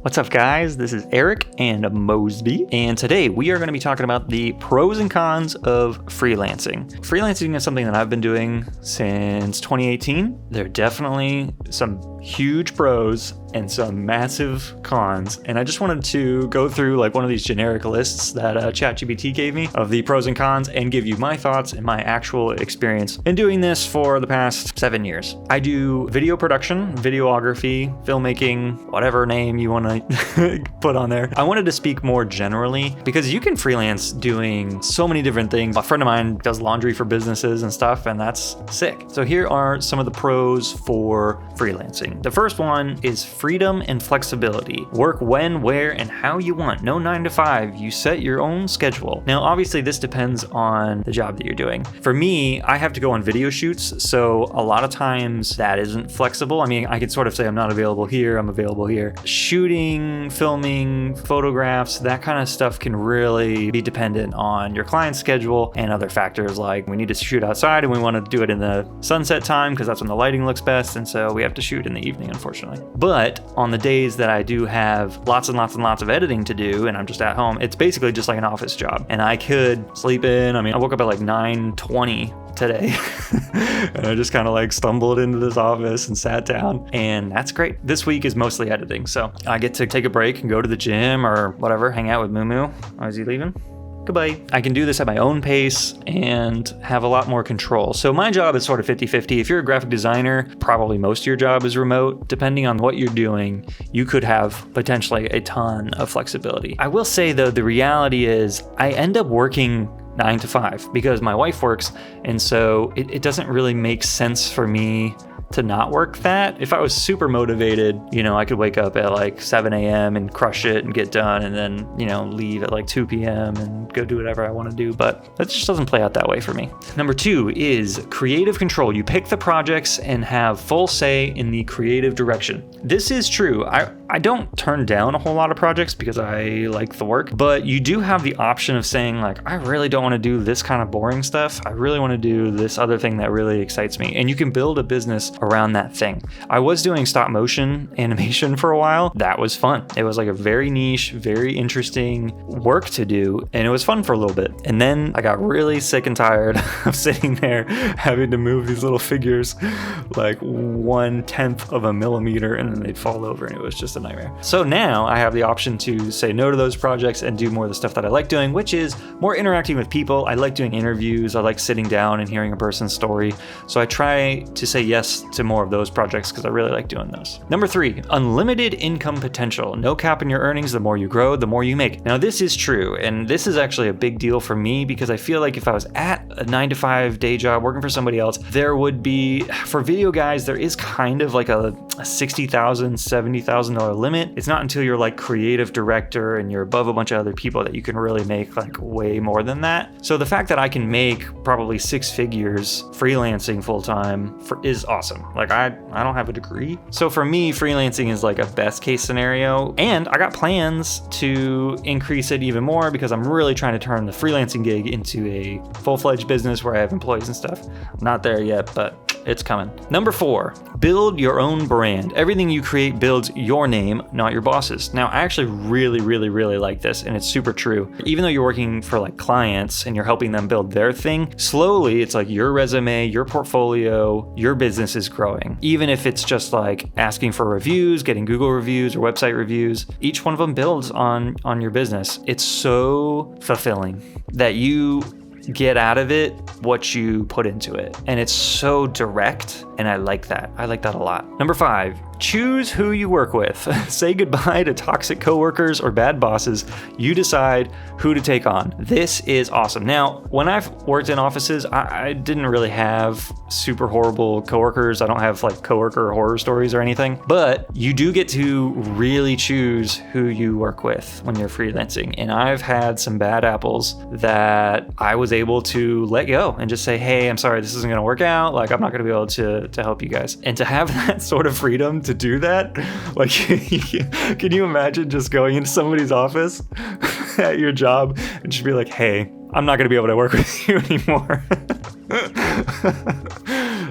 What's up, guys? This is Eric and Mosby, and today we are going to be talking about the pros and cons of freelancing. Freelancing is something that I've been doing since 2018. There are definitely some huge pros and some massive cons, and I just wanted to go through like one of these generic lists that ChatGPT gave me of the pros and cons and give you my thoughts and my actual experience in doing this for the past 7 years. I do video production, videography, filmmaking, whatever name you want to put on there. I wanted to speak more generally because you can freelance doing so many different things. A friend of mine does laundry for businesses and stuff, and that's sick. So here are some of the pros for freelancing. The first one is freedom and flexibility. Work when, where, and how you want. No 9 to 5. You set your own schedule. Now, obviously, this depends on the job that you're doing. For me, I have to go on video shoots, so a lot of times that isn't flexible. I mean, I could sort of say I'm not available here, I'm available here. Shooting, filming, photographs, that kind of stuff can really be dependent on your client's schedule and other factors like we need to shoot outside and we want to do it in the sunset time because that's when the lighting looks best, and so we have to shoot in the evening, unfortunately. But on the days that I do have lots and lots and lots of editing to do and I'm just at home, it's basically just like an office job. And I could sleep in. I mean, I woke up at like 9:20 today and I just kind of like stumbled into this office and sat down, and that's great. This week is mostly editing, so I get to take a break and go to the gym or whatever, hang out with Moo. Oh, is he leaving? Goodbye. I can do this at my own pace and have a lot more control. So my job is sort of 50-50. If you're a graphic designer, probably most of your job is remote. Depending on what you're doing, you could have potentially a ton of flexibility. I will say though, the reality is I end up working 9 to 5 because my wife works, and so it doesn't really make sense for me to not work that. If I was super motivated, I could wake up at like 7 a.m. and crush it and get done and then, leave at like 2 p.m. and go do whatever I want to do. But that just doesn't play out that way for me. Number 2 is creative control. You pick the projects and have full say in the creative direction. This is true. I don't turn down a whole lot of projects because I like the work, but you do have the option of saying like, I really don't want to do this kind of boring stuff. I really want to do this other thing that really excites me. And you can build a business around that thing. I was doing stop motion animation for a while. That was fun. It was like a very niche, very interesting work to do, and it was fun for a little bit. And then I got really sick and tired of sitting there having to move these little figures like 1/10 of a millimeter, and then they'd fall over, and it was just a nightmare. So now I have the option to say no to those projects and do more of the stuff that I like doing, which is more interacting with people. I like doing interviews. I like sitting down and hearing a person's story. So I try to say yes to more of those projects because I really like doing those. Number 3, unlimited income potential. No cap in your earnings. The more you grow, the more you make. Now this is true, and this is actually a big deal for me because I feel like if I was at a 9 to 5 day job working for somebody else, there would be, for video guys, there is kind of like a $60,000, $70,000 limit. It's not until you're like creative director and you're above a bunch of other people that you can really make like way more than that. So the fact that I can make probably 6 figures freelancing full time is awesome. Like I don't have a degree. So for me, freelancing is like a best case scenario. And I got plans to increase it even more because I'm really trying to turn the freelancing gig into a full-fledged business where I have employees and stuff. Not there yet, but it's coming. Number 4, build your own brand. Everything you create builds your name, not your boss's. Now, I actually really like this, and it's super true. Even though you're working for like clients and you're helping them build their thing, slowly it's like your resume, your portfolio, your business is growing. Even if it's just like asking for reviews, getting Google reviews or website reviews, each one of them builds on your business. It's so fulfilling that you get out of it what you put into it. And it's so direct, and I like that. I like that a lot. Number 5, choose who you work with. Say goodbye to toxic coworkers or bad bosses. You decide who to take on. This is awesome. Now, when I've worked in offices, I didn't really have super horrible coworkers. I don't have like coworker horror stories or anything, but you do get to really choose who you work with when you're freelancing. And I've had some bad apples that I was able to let go and just say, hey, I'm sorry, this isn't going to work out. Like, I'm not going to be able to help you guys. And to have that sort of freedom to do that, like, can you imagine just going into somebody's office at your job and just be like, hey, I'm not going to be able to work with you anymore.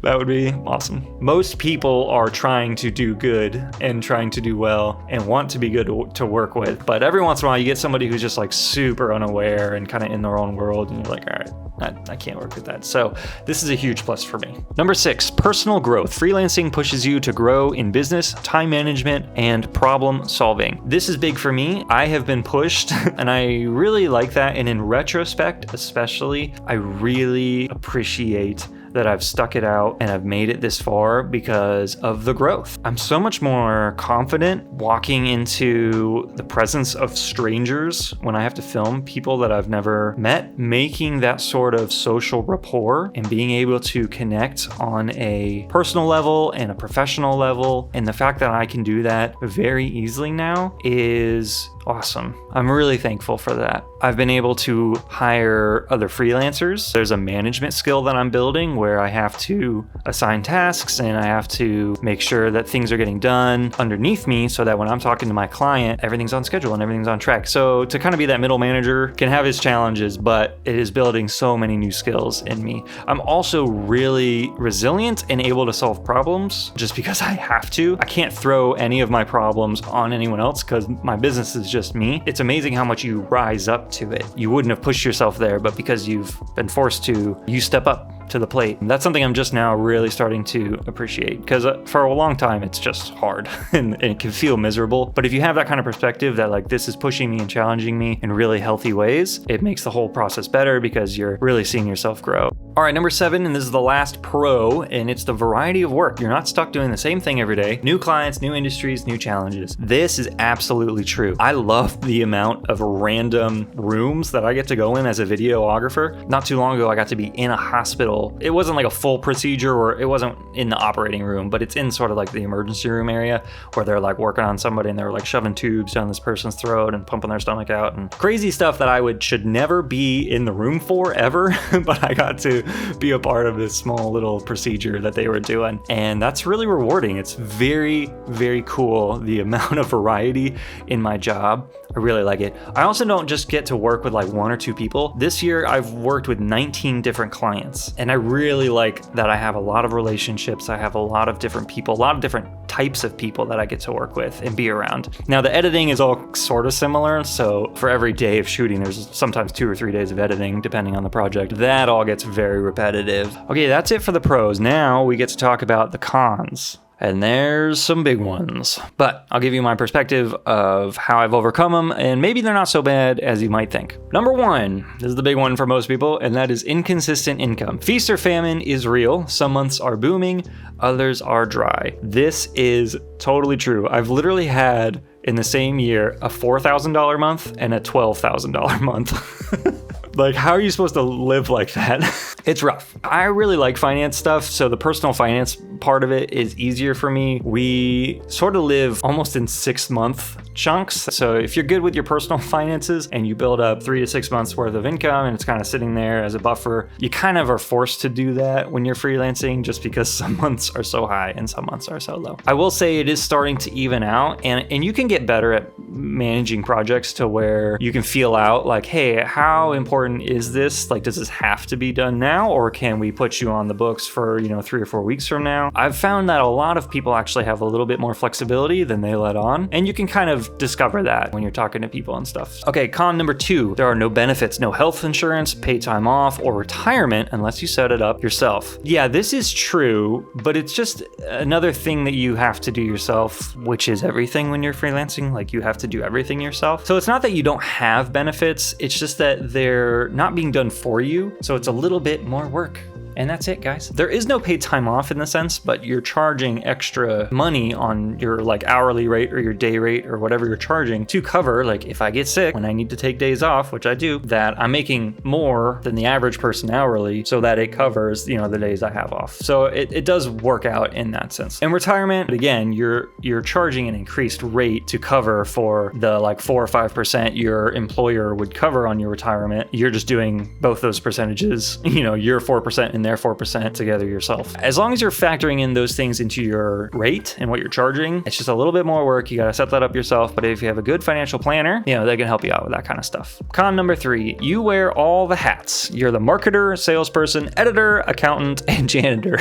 That would be awesome. Most people are trying to do good and trying to do well and want to be good to work with. But every once in a while you get somebody who's just like super unaware and kind of in their own world, and you're like, all right, I can't work with that. So this is a huge plus for me. Number 6, personal growth. Freelancing pushes you to grow in business, time management, and problem solving. This is big for me. I have been pushed and I really like that. And in retrospect, especially, I really appreciate that I've stuck it out and I've made it this far because of the growth. I'm so much more confident walking into the presence of strangers when I have to film people that I've never met, making that sort of social rapport and being able to connect on a personal level and a professional level. And the fact that I can do that very easily now is awesome. I'm really thankful for that. I've been able to hire other freelancers. There's a management skill that I'm building where I have to assign tasks and I have to make sure that things are getting done underneath me so that when I'm talking to my client, everything's on schedule and everything's on track. So to kind of be that middle manager can have its challenges, but it is building so many new skills in me. I'm also really resilient and able to solve problems just because I have to. I can't throw any of my problems on anyone else because my business is just me. It's amazing how much you rise up to it. You wouldn't have pushed yourself there, but because you've been forced to, you step up to the plate. And that's something I'm just now really starting to appreciate because for a long time it's just hard and it can feel miserable. But if you have that kind of perspective that like this is pushing me and challenging me in really healthy ways, it makes the whole process better because you're really seeing yourself grow. All right, number 7, and this is the last pro, and it's the variety of work. You're not stuck doing the same thing every day. New clients, new industries, new challenges. This is absolutely true. I love the amount of random rooms that I get to go in as a videographer. Not too long ago, I got to be in a hospital. It wasn't like a full procedure or it wasn't in the operating room, but it's in sort of like the emergency room area where they're like working on somebody and they're like shoving tubes down this person's throat and pumping their stomach out and crazy stuff that I should never be in the room for ever, but I got to be a part of this small little procedure that they were doing. And that's really rewarding. It's very, very cool, the amount of variety in my job. I really like it. I also don't just get to work with like 1 or 2 people. This year I've worked with 19 different clients, and I really like that I have a lot of relationships. I have a lot of different people, a lot of different types of people that I get to work with and be around. Now the editing is all sort of similar. So for every day of shooting, there's sometimes 2 or 3 days of editing, depending on the project. That all gets very repetitive. Okay, that's it for the pros. Now we get to talk about the cons. And there's some big ones, but I'll give you my perspective of how I've overcome them, and maybe they're not so bad as you might think. Number 1, this is the big one for most people, and that is inconsistent income. Feast or famine is real. Some months are booming, others are dry. This is totally true. I've literally had in the same year a $4,000 month and a $12,000 month. Like, how are you supposed to live like that? It's rough. I really like finance stuff, so the personal finance part of it is easier for me. We sort of live almost in 6-month chunks. So if you're good with your personal finances and you build up 3 to 6 months worth of income and it's kind of sitting there as a buffer, you kind of are forced to do that when you're freelancing just because some months are so high and some months are so low. I will say it is starting to even out, and you can get better at managing projects to where you can feel out like, hey, how important is this? Like, does this have to be done now, or can we put you on the books for, 3 or 4 weeks from now? I've found that a lot of people actually have a little bit more flexibility than they let on, and you can kind of discover that when you're talking to people and stuff. Okay, con number 2, there are no benefits, no health insurance, paid time off, or retirement unless you set it up yourself. Yeah, this is true, but it's just another thing that you have to do yourself, which is everything when you're freelancing. Like, you have to do everything yourself. So it's not that you don't have benefits, it's just that they're not being done for you. So it's a little bit more work. And that's it, guys. There is no paid time off in the sense, but you're charging extra money on your like hourly rate or your day rate or whatever you're charging to cover, like, if I get sick, when I need to take days off, which I do, that I'm making more than the average person hourly so that it covers, the days I have off. So it does work out in that sense. And retirement, again, you're charging an increased rate to cover for the like 4 or 5% your employer would cover on your retirement. You're just doing both those percentages, you're 4% and and therefore percent together yourself. As long as you're factoring in those things into your rate and what you're charging, it's just a little bit more work. You got to set that up yourself. But if you have a good financial planner, they can help you out with that kind of stuff. Con number 3, you wear all the hats. You're the marketer, salesperson, editor, accountant, and janitor.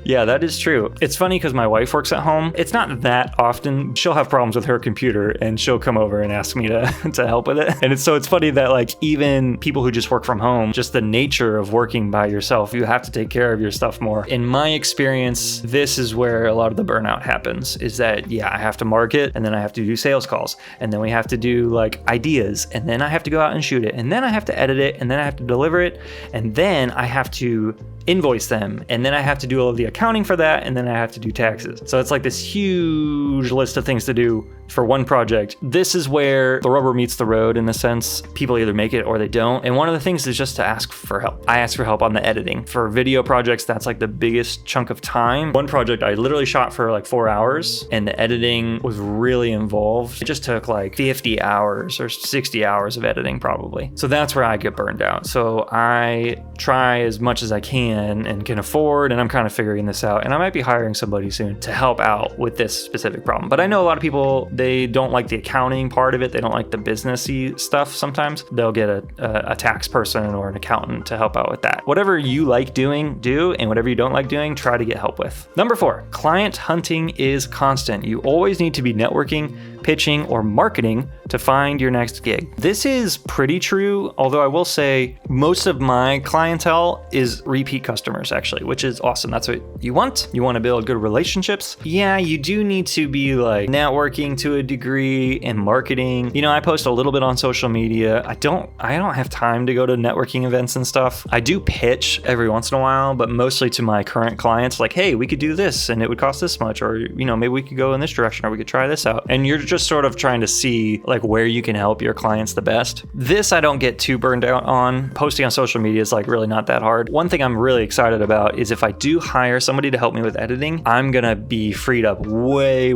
Yeah, that is true. It's funny because my wife works at home. It's not that often. She'll have problems with her computer and she'll come over and ask me to help with it. And it's funny that like even people who just work from home, just the nature of working by yourself, you have to take care of your stuff more. In my experience, this is where a lot of the burnout happens, is that, I have to market, and then I have to do sales calls, and then we have to do like ideas, and then I have to go out and shoot it, and then I have to edit it, and then I have to deliver it, and then I have to invoice them, and then I have to do all of the accounting for that, and then I have to do taxes. So it's like this huge list of things to do for one project. This is where the rubber meets the road in a sense. People either make it or they don't. And one of the things is just to ask for help. I ask for help on the editing. For video projects, that's like the biggest chunk of time. One project I literally shot for like 4 hours, and the editing was really involved. It just took like 50 hours or 60 hours of editing probably. So that's where I get burned out. So I try as much as I can and can afford, and I'm kind of figuring this out. And I might be hiring somebody soon to help out with this specific problem. But I know a lot of people, they don't like the accounting part of it. They don't like the businessy stuff. Sometimes they'll get a tax person or an accountant to help out with that. Whatever you like doing, do, and whatever you don't like doing, try to get help with. Number 4, client hunting is constant. You always need to be networking, pitching, or marketing to find your next gig. This is pretty true, although I will say most of my clientele is repeat customers actually, which is awesome. That's what you want. You want to build good relationships. Yeah, you do need to be like networking to a degree and marketing. I post a little bit on social media. I don't have time to go to networking events and stuff. I do pitch every once in a while, but mostly to my current clients, like, hey, we could do this and it would cost this much, or maybe we could go in this direction, or we could try this out. And you're just sort of trying to see like where you can help your clients the best. This I don't get too burned out on. Posting on social media is like really not that hard. One thing I'm really excited about is if I do hire somebody to help me with editing, I'm gonna be freed up way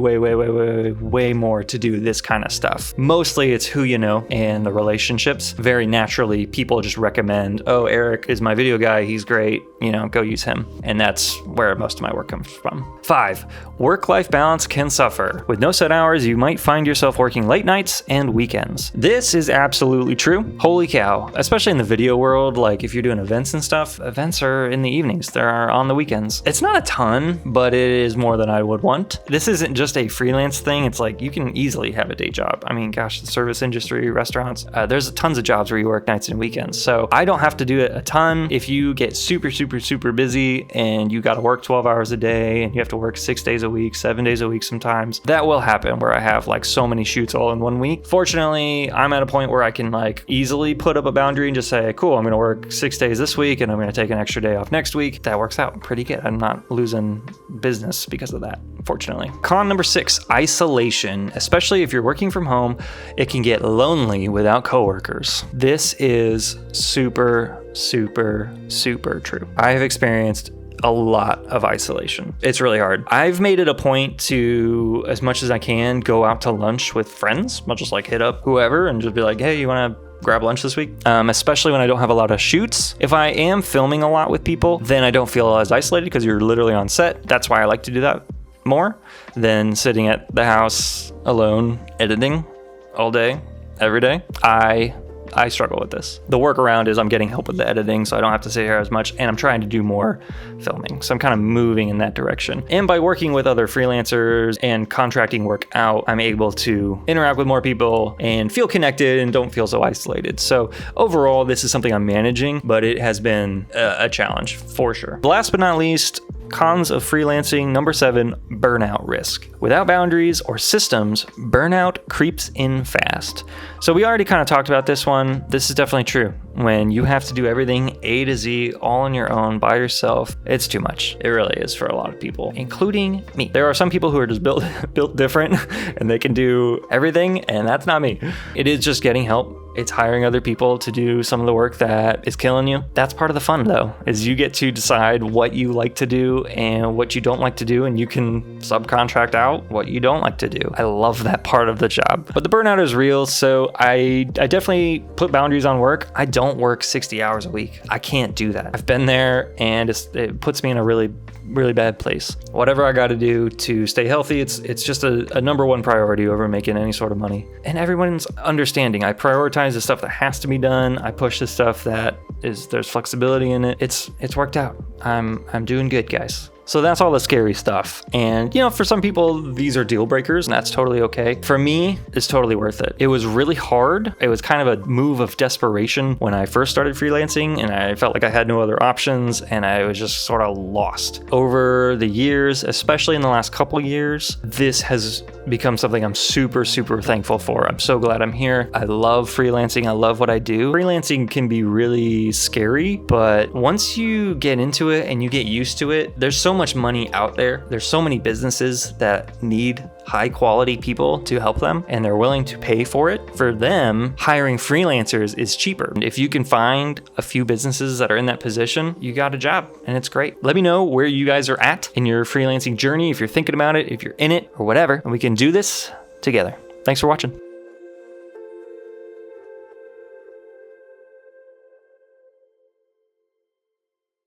more to do this kind of stuff. Mostly it's who you know and the relationships. Very naturally, people just recommend, oh, Eric is my video guy, he's great, go use him. And that's where most of my work comes from. 5, work-life balance can suffer. With no set hours, you might find yourself working late nights and weekends. This is absolutely true. Holy cow. Especially in the video world, like if you're doing events and stuff, events are in the evenings. They're on the weekends. It's not a ton, but it is more than I would want. This isn't just a freelance thing. It's like you can easily have a day job. I mean, gosh, the service industry, restaurants, there's tons of jobs where you work nights and weekends. So I don't have to do it a ton. If you get super busy and you got to work 12 hours a day and you have to work 6 days a week, 7 days a week sometimes, that will happen where I have like so many shoots all in one week. Fortunately, I'm at a point where I can like easily put up a boundary and just say, cool, I'm going to work 6 days this week and I'm going to take an extra day off next week. That works out pretty good. I'm not losing business because of that, fortunately. Con number 6, isolation. Especially if you're working from home, it can get lonely without coworkers. This is super true. I have experienced a lot of isolation. It's really hard. I've made it a point to, as much as I can, go out to lunch with friends. I'll just like hit up whoever and just be like, hey, you want to grab lunch this week? Especially when I don't have a lot of shoots. If I am filming a lot with people, then I don't feel as isolated because you're literally on set. That's why I like to do that more than sitting at the house alone editing all day, every day. I struggle with this. The workaround is I'm getting help with the editing, so I don't have to sit here as much, and I'm trying to do more filming. So I'm kind of moving in that direction. And by working with other freelancers and contracting work out, I'm able to interact with more people and feel connected and don't feel so isolated. So overall, this is something I'm managing, but it has been a challenge for sure. Last but not least, cons of freelancing. Number 7, burnout risk. Without boundaries or systems, burnout creeps in fast. So we already kind of talked about this one. This is definitely true. When you have to do everything A to Z all on your own by yourself, it's too much. It really is for a lot of people, including me. There are some people who are just built different and they can do everything, and that's not me. It is just getting help It's hiring other people to do some of the work that is killing you. That's part of the fun though, is you get to decide what you like to do and what you don't like to do, and you can subcontract out what you don't like to do. I love that part of the job. But the burnout is real, so I definitely put boundaries on work. I don't work 60 hours a week. I can't do that. I've been there, and it puts me in a really bad place. Whatever I got to do to stay healthy, it's just a number one priority over making any sort of money. And everyone's understanding. I prioritize the stuff that has to be done. I push the stuff that there's flexibility in it. It's worked out. I'm doing good, guys. So that's all the scary stuff. And, for some people, these are deal breakers, and that's totally okay. For me, it's totally worth it. It was really hard. It was kind of a move of desperation when I first started freelancing, and I felt like I had no other options, and I was just sort of lost. Over the years, especially in the last couple years, this has become something I'm super, super thankful for. I'm so glad I'm here. I love freelancing. I love what I do. Freelancing can be really scary, but once you get into it and you get used to it, there's so much money out there. There's so many businesses that need high quality people to help them, and they're willing to pay for it. For them, hiring freelancers is cheaper. If you can find a few businesses that are in that position, you got a job, and it's great. Let me know where you guys are at in your freelancing journey, if you're thinking about it, if you're in it, or whatever, and we can do this together. Thanks for watching.